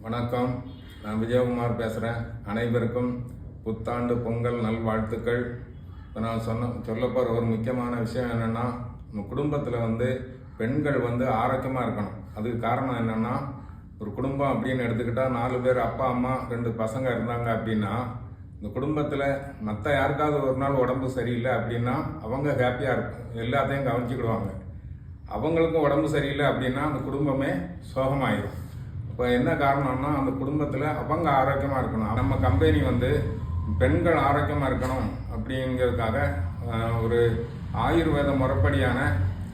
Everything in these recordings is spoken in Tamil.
வணக்கம். நான் விஜயகுமார் பேசுகிறேன். அனைவருக்கும் புத்தாண்டு பொங்கல் நல்வாழ்த்துக்கள். இப்போ நான் சொல்ல போகிற ஒரு முக்கியமான விஷயம் என்னென்னா, நம்ம குடும்பத்தில் பெண்கள் ஆரோக்கியமாக இருக்கணும். அதுக்கு காரணம் என்னென்னா, ஒரு குடும்பம் அப்படின்னு எடுத்துக்கிட்டால் 4 பேர் அப்பா அம்மா 2 பசங்க இருந்தாங்க அப்படின்னா, இந்த குடும்பத்தில் மற்ற யாருக்காவது ஒரு நாள் உடம்பு சரியில்லை அப்படின்னா அவங்க ஹாப்பியாக இருக்கும், எல்லாத்தையும் கவனிச்சிக்கிடுவாங்க. அவங்களுக்கும் உடம்பு சரியில்லை அப்படின்னா அந்த குடும்பமே சோகமாயிடும். இப்போ என்ன காரணம்னா, அந்த குடும்பத்தில் அவங்க ஆரோக்கியமாக இருக்கணும். நம்ம கம்பெனி பெண்கள் ஆரோக்கியமாக இருக்கணும் அப்படிங்கிறதுக்காக ஒரு ஆயுர்வேத முறைப்படியான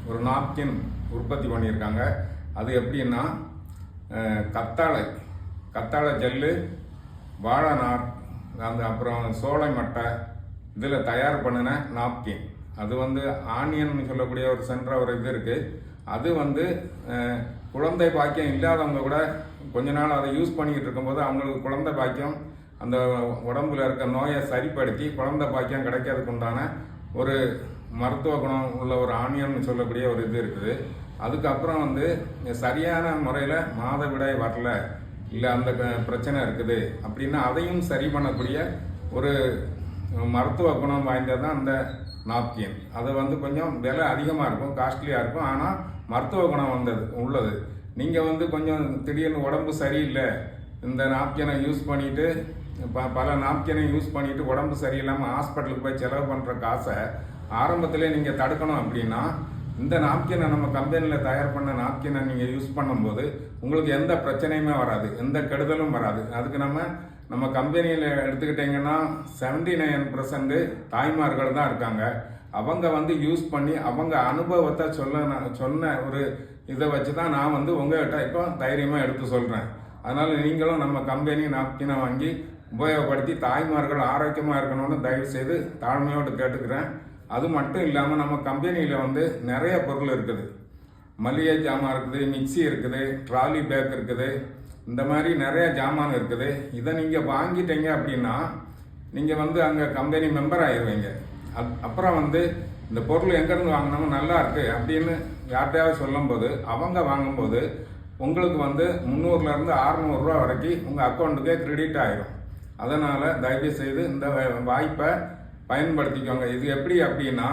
ஒரு நாப்கின் உற்பத்தி பண்ணியிருக்காங்க. அது எப்படின்னா, கத்தாழை ஜெல்லு, வாழை நார், அப்புறம் சோளை மட்டை இதில் தயார் பண்ணின நாப்கின். அது ஆனியன் சொல்லக்கூடிய ஒரு சென்ற ஒரு இது இருக்குது. அது குழந்தை பாக்கியம் இல்லாதவங்க கூட கொஞ்ச நாள் அதை யூஸ் பண்ணிக்கிட்டு இருக்கும்போது அவங்களுக்கு குழந்தை பாக்கியம், அந்த உடம்புல இருக்க நோயை சரிப்படுத்தி குழந்தை பாக்கியம் கிடைக்கிறதுக்கு உண்டான ஒரு மருத்துவ குணம் உள்ள ஒரு ஆனியன் சொல்லக்கூடிய ஒரு இது இருக்குது. அதுக்கப்புறம் சரியான முறையில் மாதவிடாய் வரல, இல்லை அந்த பிரச்சனை இருக்குது அப்படின்னா அதையும் சரி பண்ணக்கூடிய ஒரு மருத்துவ குணம் வாய்ந்தது தான் அந்த நாப்கின். அது கொஞ்சம் விலை அதிகமாக இருக்கும், காஸ்ட்லியாக இருக்கும், ஆனால் மருத்துவ குணம் உள்ளது. நீங்கள் கொஞ்சம் திடீர்னு உடம்பு சரியில்லை, இந்த நாப்கினை யூஸ் பண்ணிவிட்டு பல நாப்கினை யூஸ் பண்ணிவிட்டு உடம்பு சரியில்லாமல் ஹாஸ்பிட்டலுக்கு போய் செலவு பண்ணுற காசை ஆரம்பத்திலே நீங்கள் தடுக்கணும் அப்படின்னா, இந்த நாப்கினை நம்ம கம்பெனியில் தயார் பண்ண நாப்கினை நீங்கள் யூஸ் பண்ணும்போது உங்களுக்கு எந்த பிரச்சனையுமே வராது, எந்த கெடுதலும் வராது. அதுக்கு நம்ம கம்பெனியில் எடுத்துக்கிட்டிங்கன்னா 79% தாய்மார்கள் தான் இருக்காங்க. அவங்க யூஸ் பண்ணி அவங்க அனுபவத்தை சொன்ன ஒரு இதை வச்சு தான் நான் உங்கள்கிட்ட இப்போ தைரியமாக எடுத்து சொல்கிறேன். அதனால் நீங்களும் நம்ம கம்பெனி நாப்கினை வாங்கி உபயோகப்படுத்தி தாய்மார்கள் ஆரோக்கியமாக இருக்கணும்னு தயவு செய்து தாழ்மையோடு கேட்டுக்கிறேன். அது மட்டும் இல்லாமல் நம்ம கம்பெனியில் நிறைய பொருள் இருக்குது. மளிகை ஜாமான் இருக்குது, மிக்சி இருக்குது, ட்ராலி பேக் இருக்குது, இந்த மாதிரி நிறைய ஜாமான் இருக்குது. இதை நீங்கள் வாங்கிட்டீங்க அப்படின்னா நீங்கள் அங்கே கம்பெனி மெம்பர் ஆயிடுவீங்க. அப்புறம் இந்த பொருள் எங்கேருந்து வாங்கினோமோ நல்லா இருக்குது அப்படின்னு யார்கிட்டையாவது சொல்லும்போது அவங்க வாங்கும்போது உங்களுக்கு 300லேருந்து 600 ரூபா வரைக்கும் உங்கள் அக்கௌண்ட்டுக்கே கிரெடிட் ஆகிடும். அதனால் தயவு செய்து இந்த வாய்ப்பை பயன்படுத்திக்கோங்க. இது எப்படி அப்படின்னா,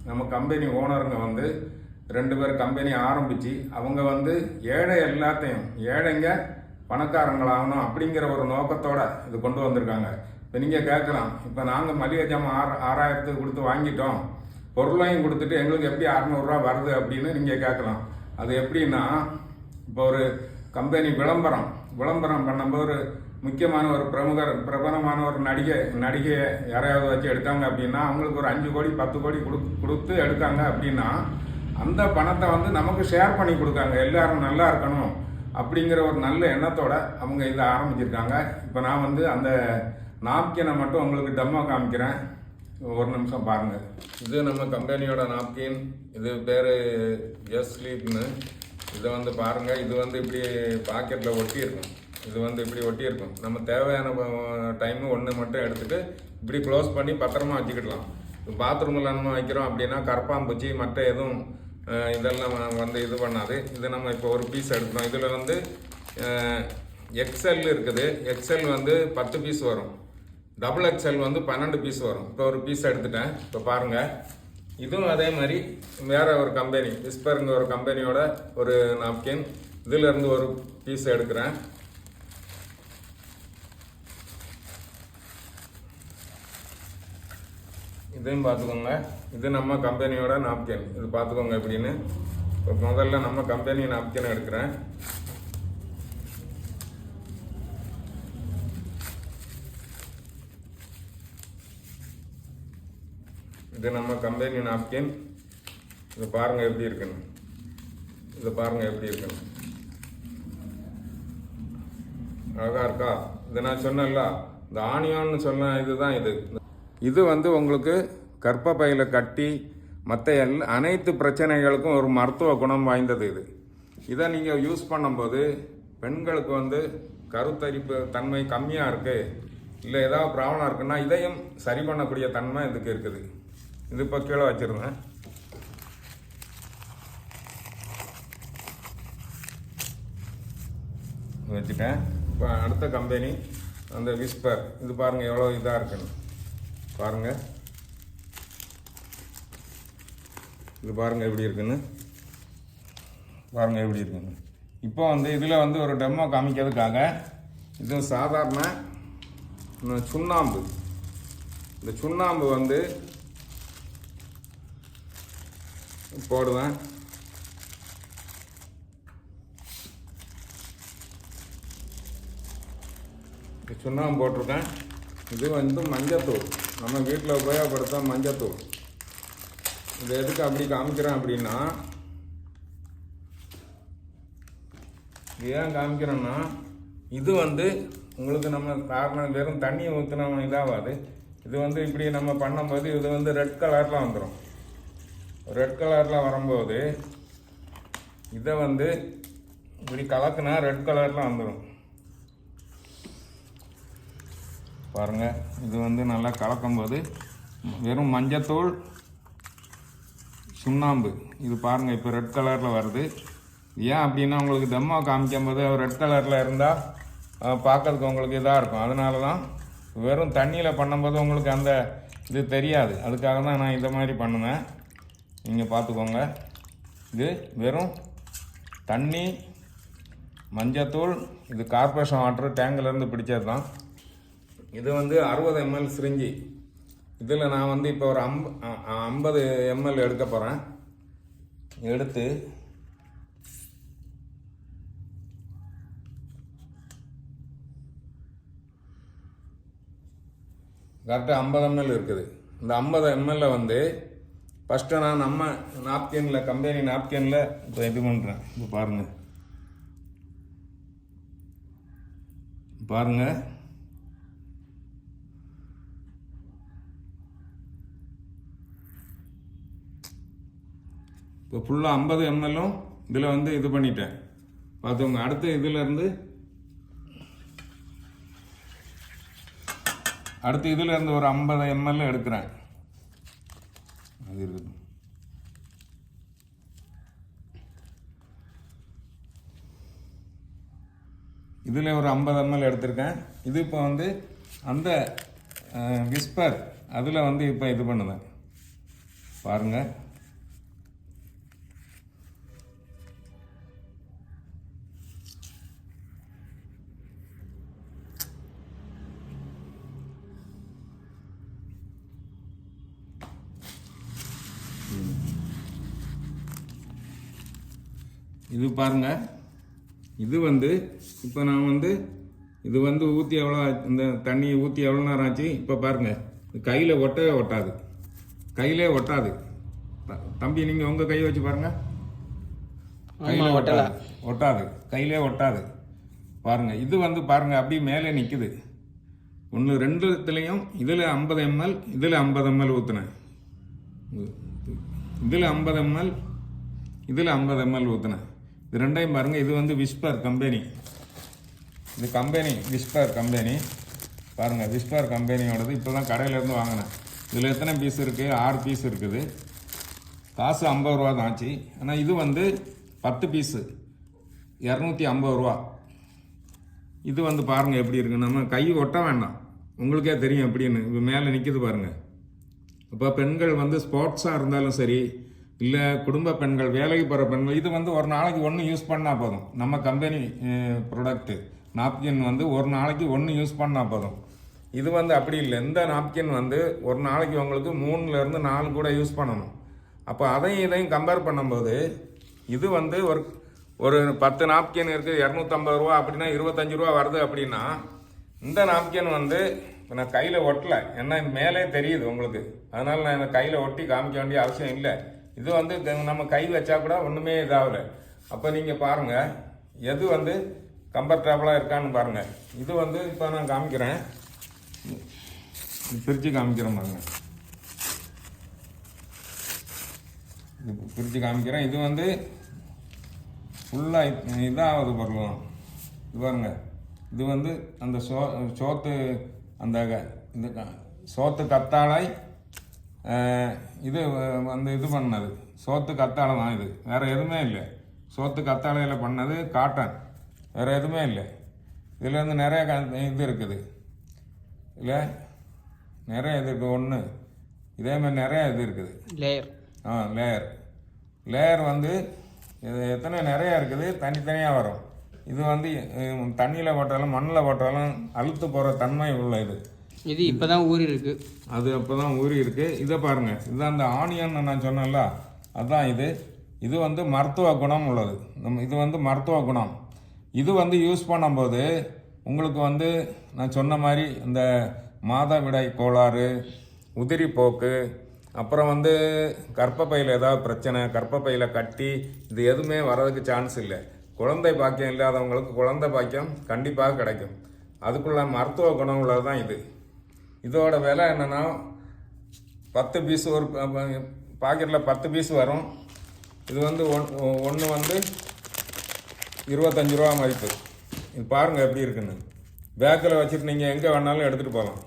நம்ம கம்பெனி ஓனருங்க 2 பேர் கம்பெனி ஆரம்பித்து அவங்க ஏழை எல்லாத்தையும் ஏழைங்க பணக்காரங்களாகணும் அப்படிங்கிற ஒரு நோக்கத்தோடு இது கொண்டு வந்திருக்காங்க. இப்போ நீங்கள் கேட்கலாம், இப்போ நாங்கள் மளிகை ஜாமான் 6000 கொடுத்து வாங்கிட்டோம், பொருளையும் கொடுத்துட்டு எங்களுக்கு எப்படி 600 ரூபா வருது அப்படின்னு நீங்கள் கேட்கலாம். அது எப்படின்னா, இப்போ ஒரு கம்பெனி விளம்பரம் பண்ணும்போது ஒரு முக்கியமான ஒரு பிரபலமான ஒரு நடிகை யாரையாவது வச்சு எடுத்தாங்க அப்படின்னா அவங்களுக்கு ஒரு 5 கோடி 10 கோடி கொடுத்து எடுக்காங்க அப்படின்னா அந்த பணத்தை நமக்கு ஷேர் பண்ணி கொடுக்காங்க. எல்லாரும் நல்லா இருக்கணும் அப்படிங்கிற ஒரு நல்ல எண்ணத்தோட அவங்க இதை ஆரம்பிச்சிருக்காங்க. இப்போ நான் அந்த நாப்கினை மட்டும் உங்களுக்கு டெமோ காமிக்கிறேன், ஒரு நிமிஷம் பாருங்கள். இது நம்ம கம்பெனியோட நாப்கின். இது பேர் எஸ் ஸ்லீப்னு. இதை பாருங்கள். இது இப்படி பாக்கெட்டில் ஒட்டியிருக்கும். இது இப்படி ஒட்டியிருக்கும். நம்ம தேவையான டைமு ஒன்று மட்டும் எடுத்துகிட்டு இப்படி க்ளோஸ் பண்ணி பத்திரமா வச்சுக்கிடலாம். பாத்ரூமில் நம்ம வைக்கிறோம் அப்படின்னா கரப்பாம்பூச்சி மற்ற எதுவும் இதெல்லாம் இது பண்ணாது. இது நம்ம இப்போ ஒரு பீஸ் எடுக்கிறோம். இதில் எக்ஸ்எல் இருக்குது. எக்ஸ்எல் 10 பீஸ் வரும். டபுள் எக்ஸ்எல் 12 பீஸ் வரும். இப்போ ஒரு பீஸ் எடுத்துட்டேன். இப்போ பாருங்கள், இதுவும் அதே மாதிரி வேற ஒரு கம்பெனி விஸ்பருங்க ஒரு கம்பெனியோட ஒரு நாப்கின். இதிலேருந்து ஒரு பீஸ் எடுக்கிறேன். இதையும் பார்த்துக்கோங்க. இது நம்ம கம்பெனியோட நாப்கின். இது பார்த்துக்கோங்க எப்படின்னு. இப்போ முதல்ல நம்ம கம்பெனி நாப்கின் எடுக்கிறேன். இது நம்ம கம்பெனி நாப்கின். இது பாருங்கள் எப்படி இருக்குன்னு. அழகா இருக்கா? இது நான் சொன்னேன்ல, இந்த ஆனியான்னு சொன்ன இதுதான் இது. இது உங்களுக்கு கர்ப்பப்பையில கட்டி மற்ற அனைத்து பிரச்சனைகளுக்கும் ஒரு மருத்துவ குணம் வாய்ந்தது இது. இதை நீங்கள் யூஸ் பண்ணும்போது பெண்களுக்கு கருத்தரிப்பு தன்மை கம்மியாக இருக்குது, இல்லை ஏதாவது ப்ராப்ளம் இருக்குன்னா இதையும் சரி பண்ணக்கூடிய தன்மை இதுக்கு இருக்குது. இது இப்போ கீழே வச்சுருந்தேன். வச்சுட்டேன். இப்போ அடுத்த கம்பெனி அந்த விஸ்பர். இது பாருங்கள் எவ்வளோ இதாக இருக்குன்னு பாருங்கள். இது பாருங்கள் எப்படி இருக்குன்னு பாருங்கள் எப்படி இருக்குன்னு. இப்போ வந்து இதில் வந்து ஒரு டெமோ காமிக்கிறதுக்காக இது சாதாரண சுண்ணாம்பு. இந்த சுண்ணாம்பு வந்து போடுவேன். சுண்ணாம்பு போட்டிருக்கேன். இது வந்து மஞ்சத்தூள், நம்ம வீட்டில் உபயோகப்படுத்த மஞ்சத்தூள். இது எதுக்கு அப்படி காமிக்கிறேன் அப்படின்னா, ஏன் காமிக்கிறேன்னா, இது வந்து உங்களுக்கு நம்ம காரணம் வெறும் தண்ணியை ஊற்றின இதாகாது. இது வந்து இப்படி நம்ம பண்ணும்போது இது வந்து ரெட் கலரில் வந்துடும். ரெட் கலரில் வரும்போது இதை வந்து இப்படி கலக்குனா ரெட் கலரில் வந்துடும் பாருங்கள். இது வந்து நல்லா கலக்கும்போது வெறும் மஞ்சத்தூள் சுண்ணாம்பு இது பாருங்கள் இப்போ ரெட் கலரில் வருது. ஏன் அப்படின்னா உங்களுக்கு டெமோ காமிக்கும் போது ரெட் கலரில் இருந்தால் பார்க்கறதுக்கு உங்களுக்கு இதாக இருக்கும். அதனால தான் வெறும் தண்ணியில் பண்ணும்போது உங்களுக்கு அந்த இது தெரியாது. அதுக்காக தான் நான் இந்த மாதிரி பண்ணுவேன். நீங்கள் பார்த்துக்கோங்க. இது வெறும் தண்ணி, மஞ்சத்தூள், இது கார்பரேஷன் வாட்டர் டேங்கிலேருந்து பிடிச்சது தான். இது வந்து 60 ml சிரிஞ்சி. இதில் நான் வந்து இப்போ ஒரு 50 ml எடுக்க போகிறேன். எடுத்து கரெக்டாக 50 ml இருக்குது. இந்த 50 ml வந்து ஃபஸ்ட்டு நான் நம்ம நாப்கின்ல கம்பெனி நாப்கின்ல இப்போ இது பண்ணுறேன். இப்போ பாருங்கள் பாருங்கள். இப்போ ஃபுல்லாக 50 ml இதில் வந்து இது பண்ணிட்டேன் பார்த்துங்க. அடுத்து இதிலேருந்து ஒரு 50 ml எடுக்கிறேன். அது இருக்குது. இதில் ஒரு 50 ml எடுத்திருக்கேன். இது இப்போ வந்து அந்த விஸ்பர் அதில் வந்து இப்போ இது பண்ணுவேன் பாருங்கள். இது பாருங்க. இது வந்து இப்போ நான் வந்து இது வந்து ஊற்றி எவ்வளோ இந்த தண்ணியை ஊற்றி எவ்வளோ நேரம் ஆச்சு இப்போ பாருங்கள். கையில் ஒட்டவே ஒட்டாது, கையிலே ஒட்டாது. தம்பி நீங்கள் உங்கள் கையை வச்சு பாருங்கள். கையில் ஒட்டாது, கையிலே ஒட்டாது பாருங்கள். இது வந்து பாருங்கள் அப்படியே மேலே நிற்குது. ஒன்று ரெண்டுத்துலேயும் இதில் 50 ml இதில் 50 ml ஊற்றுனேன். இதில் 50 ml இதில் 50 ml ஊற்றுனேன். இது ரெண்டையும் பாருங்கள். இது வந்து விஸ்பர் கம்பெனி. இது கம்பெனி விஸ்பர் கம்பெனி பாருங்கள். விஸ்பர் கம்பெனியோடது இப்போ தான் கடையிலேருந்து வாங்கினேன். இதில் எத்தனை பீஸ் இருக்குது? 6 பீஸ் இருக்குது. காசு 50 ரூபா தான் ஆச்சு. ஆனால் இது வந்து 10 பீஸு 250 ரூபா. இது வந்து பாருங்கள் எப்படி இருக்குது. நம்ம கை ஒட்ட வேண்டாம், உங்களுக்கே தெரியும் எப்படின்னு. இப்போ மேலே நிற்கிது பாருங்கள். இப்போ பெண்கள் வந்து ஸ்போர்ட்ஸாக இருந்தாலும் சரி, இல்லை குடும்ப பெண்கள், வேலைக்கு போகிற பெண்கள், இது வந்து ஒரு நாளைக்கு 1 யூஸ் பண்ணால் போதும். நம்ம கம்பெனி ப்ராடக்ட்டு நாப்கின் வந்து ஒரு நாளைக்கு 1 யூஸ் பண்ணால் போதும். இது வந்து அப்படி இல்லை. இந்த நாப்கின் வந்து ஒரு நாளைக்கு உங்களுக்கு 3லேருந்து 4 கூட யூஸ் பண்ணணும். அப்போ அதையும் இதையும் கம்பேர் பண்ணும்போது இது வந்து ஒரு 10 நாப்கின் இருக்குது 250 ரூபா அப்படின்னா 25 ரூபா வருது. அப்படின்னா இந்த நாப்கின் வந்து நான் கையில் ஒட்டலை, ஏன்னா மேலே தெரியுது உங்களுக்கு. அதனால் நான் இந்த கையில் ஒட்டி காமிக்க வேண்டிய அவசியம் இல்லை. இது வந்து நம்ம கை வச்சா கூட ஒன்றுமே இதாகலை. அப்போ நீங்கள் பாருங்கள் எது வந்து கம்ஃபர்டபுளாக இருக்கான்னு பாருங்கள். இது வந்து இப்போ நான் காமிக்கிறேன், பிரித்து காமிக்கிறேன் பாருங்கள். பிரித்து காமிக்கிறேன். இது வந்து ஃபுல்லாக இதாகுது பொருள். இது பாருங்க. இது வந்து அந்த சோத்து அந்த இந்த சோத்து கத்தாழை இது வந்து இது பண்ணது சோத்து கத்தாழை தான். இது வேறு எதுவுமே இல்லை. சோத்து கத்தாழையில் பண்ணது காட்டன், வேறு எதுவுமே இல்லை. இதில் வந்து நிறைய இது இருக்குது, இல்லை நிறைய இது இருக்குது. ஒன்று இதே மாதிரி நிறைய இது இருக்குது, லேயர். லேயர் வந்து இது எத்தனை நிறையா இருக்குது, தனித்தனியாக வரும். இது வந்து தண்ணியில் போட்டாலும் மண்ணில் போட்டாலும் அழுத்து போகிற தன்மை உள்ள இது இப்போ தான் ஊறி இருக்கு, அது அப்போ தான் ஊறி இருக்குது. இதை பாருங்கள், இதுதான் அந்த ஆனியன் நான் சொன்னேன்ல, அதுதான் இது வந்து மருத்துவ குணம் உள்ளது. இது வந்து மருத்துவ குணம். இது வந்து யூஸ் பண்ணும்போது உங்களுக்கு வந்து நான் சொன்ன மாதிரி இந்த மாதவிடாய் கோளாறு, உதிரி போக்கு, அப்புறம் வந்து கர்ப்பப்பையில் ஏதாவது பிரச்சனை, கர்ப்பப்பையில் கட்டி, இது எதுவுமே வர்றதுக்கு சான்ஸ் இல்லை. குழந்தை பாக்கியம் இல்லாதவங்களுக்கு குழந்தை பாக்கியம் கண்டிப்பாக கிடைக்கும். அதுக்குள்ள மருத்துவ குணம் உள்ளது தான் இது. இதோட விலை என்னென்னா 10 பீஸ், ஒரு பாக்கெட்டில் 10 பீஸ் வரும். இது வந்து ஒன்று வந்து 25 ரூபா மதிப்பு. இது பாருங்கள் எப்படி இருக்குன்னு. பேக்கில் வச்சுட்டு நீங்கள் எங்கே வேணாலும் எடுத்துகிட்டு போகலாம்.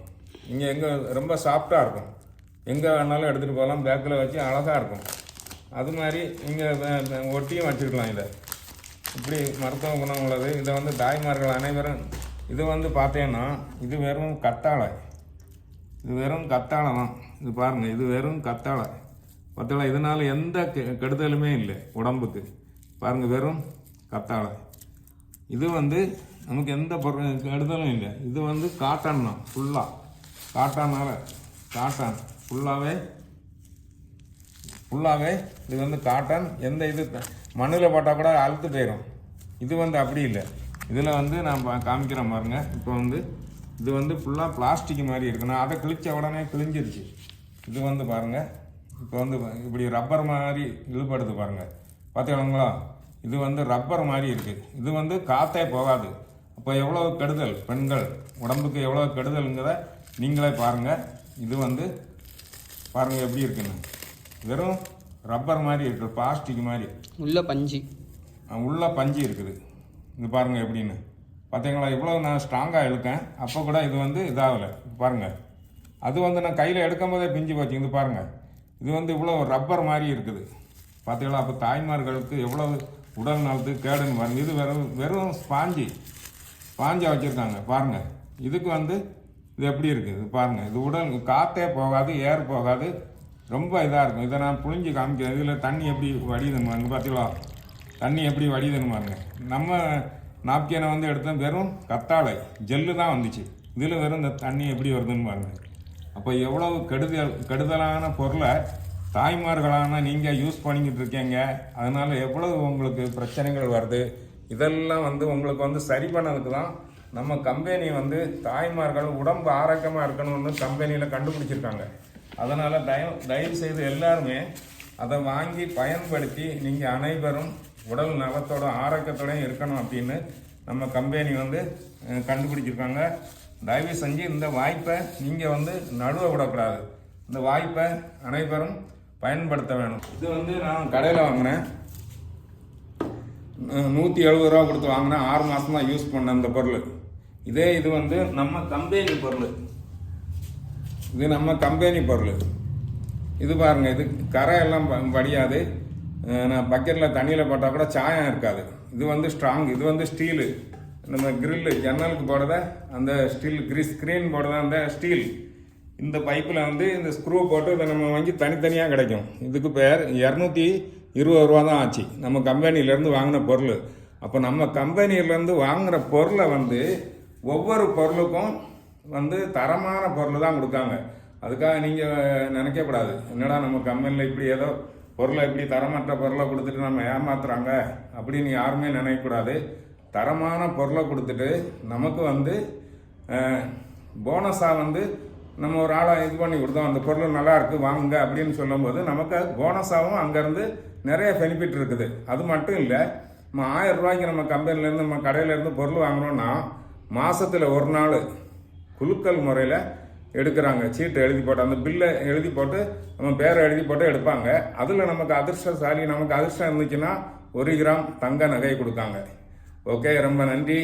நீங்கள் எங்கே ரொம்ப சாஃப்டாக இருக்கும், எங்கே வேணாலும் எடுத்துகிட்டு போகலாம். பேக்கில் வச்சு அழகாக இருக்கும். அது மாதிரி நீங்கள் ஒட்டியும் வச்சுக்கலாம். இதை இப்படி மருத்துவ குணம் உள்ளது. இதை வந்து தாய்மார்கள் அனைவரும், இது வந்து பார்த்தீங்கன்னா இது வெறும் கத்தாழை, இது வெறும் கத்தாழை தான். இது பாருங்கள், இது வெறும் கத்தாழை. பார்த்தீங்களா, இதனால் எந்த கெடுதலுமே இல்லை உடம்புக்கு. பாருங்கள், வெறும் கத்தாழை. இது வந்து நமக்கு எந்த கெடுதலும் இல்லை. இது வந்து காட்டன் தான், ஃபுல்லாக காட்டானால் காட்டன் ஃபுல்லாகவே இது வந்து காட்டன். எந்த இது மண்ணில் போட்டால் கூட அழுத்து போயிடும். இது வந்து அப்படி இல்லை. இதில் வந்து நான் காமிக்கிறேன் பாருங்க. இப்போ வந்து இது வந்து ஃபுல்லாக பிளாஸ்டிக் மாதிரி இருக்குண்ணா, அதை கிழிச்ச உடனே கிழிஞ்சிருச்சு. இது வந்து பாருங்கள், இப்போ வந்து இப்படி ரப்பர் மாதிரி இழுபடுது பாருங்கள், பார்த்தீங்களா? இது வந்து ரப்பர் மாதிரி இருக்குது. இது வந்து காற்றே போகாது. அப்போ எவ்வளோ கெடுதல், பெண்கள் உடம்புக்கு எவ்வளோ கெடுதலுங்கிறத நீங்களே பாருங்கள். இது வந்து பாருங்கள் எப்படி இருக்குன்னு, வெறும் ரப்பர் மாதிரி இருக்குது, பிளாஸ்டிக் மாதிரி. உள்ள பஞ்சு இருக்குது. இது பாருங்கள் எப்படின்னு, பார்த்தீங்களா? இவ்வளோ நான் ஸ்ட்ராங்காக இழுக்கேன், அப்போ கூட இது வந்து இதாகலை. பாருங்கள், அது வந்து நான் கையில் எடுக்கும் போதே பிஞ்சு போச்சு. இது பாருங்கள், இது வந்து இவ்வளோ ரப்பர் மாதிரி இருக்குது. பார்த்தீங்களா? அப்போ தாய்மார்களுக்கு எவ்வளோ உடல் நலத்துக்கு கேடுன்னு பாருங்கள். இது வெறும் ஸ்பாஞ்சாக வச்சுருக்காங்க பாருங்கள். இதுக்கு வந்து இது எப்படி இருக்குது இது பாருங்கள். இது உடல் காற்றே போகாது, ஏர் போகாது, ரொம்ப இதாக இருக்கும். இதை நான் புழிஞ்சு காமிக்கிறேன். இதில் தண்ணி எப்படி வடியுதுன்னு பாருங்க. பார்த்தீங்களா தண்ணி எப்படி வடியுதுன்னு பாருங்க. நம்ம நாப்கினை வந்து எடுத்தோம், வெறும் கத்தாழை ஜெல்லு தான் வந்துச்சு. இதில் வெறும் இந்த தண்ணி எப்படி வருதுன்னு பாருங்கள். அப்போ எவ்வளவு கெடுதலான பொருளை தாய்மார்களான நீங்கள் யூஸ் பண்ணிக்கிட்டு இருக்கீங்க. அதனால் எவ்வளவு உங்களுக்கு பிரச்சனைகள் வருது. இதெல்லாம் வந்து உங்களுக்கு வந்து சரி பண்ணதுக்கு தான் நம்ம கம்பெனி வந்து தாய்மார்கள் உடம்பு ஆரோக்கியமாக இருக்கணும்னு கம்பெனியில் கண்டுபிடிச்சிருக்காங்க. அதனால் தயவு செய்து எல்லாருமே அதை வாங்கி பயன்படுத்தி நீங்கள் அனைவரும் உடல் நலத்தோட ஆரோக்கியத்தோடையும் இருக்கணும் அப்படின்னு நம்ம கம்பெனி வந்து கண்டுபிடிச்சிருக்காங்க. தயவு செஞ்சு இந்த வாய்ப்பை நீங்கள் வந்து நடுவ விடக்கூடாது. இந்த வாய்ப்பை அனைவரும் பயன்படுத்த வேணும். இது வந்து நான் கடையில் வாங்கினேன், 170 ரூபா கொடுத்து வாங்கினேன். 6 மாதம் தான் யூஸ் பண்ணேன் இந்த பொருள். இது வந்து நம்ம கம்பெனி பொருள். இது நம்ம கம்பெனி பொருள். இது பாருங்கள், இது கரை எல்லாம் படியாது. நான் பக்கெட்டில் தண்ணியில் போட்டால் கூட சாயம் இருக்காது. இது வந்து ஸ்ட்ராங். இது வந்து ஸ்டீலு, நம்ம கிரில்லு ஜன்னலுக்கு போடுறத அந்த ஸ்டீல் ஸ்க்ரீன் போடுறத அந்த ஸ்டீல். இந்த பைப்பில் வந்து இந்த ஸ்க்ரூ போட்டு இதை நம்ம வாங்கி தனித்தனியாக கிடைக்கும். இதுக்கு பேர் 220 ரூபா தான் ஆச்சு நம்ம கம்பெனிலேருந்து வாங்கின பொருள். அப்போ நம்ம கம்பெனிலேருந்து வாங்குகிற பொருளை வந்து ஒவ்வொரு பொருளுக்கும் வந்து தரமான பொருள் தான் கொடுக்காங்க. அதுக்காக நீங்கள் நினைக்கக்கூடாது, என்னடா நம்ம கம்பெனியில் இப்படி ஏதோ பொருளை இப்படி தரமற்ற பொருளை கொடுத்துட்டு நம்ம ஏமாத்துறாங்க அப்படின்னு யாருமே நினைக்கக்கூடாது. தரமான பொருளை கொடுத்துட்டு நமக்கு வந்து போனஸாக வந்து நம்ம ஒரு ஆளை இது பண்ணி கொடுத்தோம், அந்த பொருள் நல்லா இருக்குது வாங்குங்க அப்படின்னு சொல்லும்போது நமக்கு போனஸாகவும் அங்கேருந்து நிறைய பெனிஃபிட் இருக்குது. அது மட்டும் இல்லை, நம்ம 1000 ரூபாய்க்கு நம்ம கம்பெனிலேருந்து நம்ம கடையிலேருந்து பொருள் வாங்கினோன்னா மாதத்தில் ஒரு நாள் குலுக்கல் முறையில் எடுக்கிறாங்க. சீட்டு எழுதி போட்டு அந்த பில்லை எழுதி போட்டு நம்ம பேரை எழுதி போட்டு எடுப்பாங்க. அதில் நமக்கு அதிர்ஷ்டசாலி, நமக்கு அதிர்ஷ்டம் இருந்துச்சுன்னா 1 கிராம் தங்க நகை கொடுக்காங்க. ஓகே, ரொம்ப நன்றி.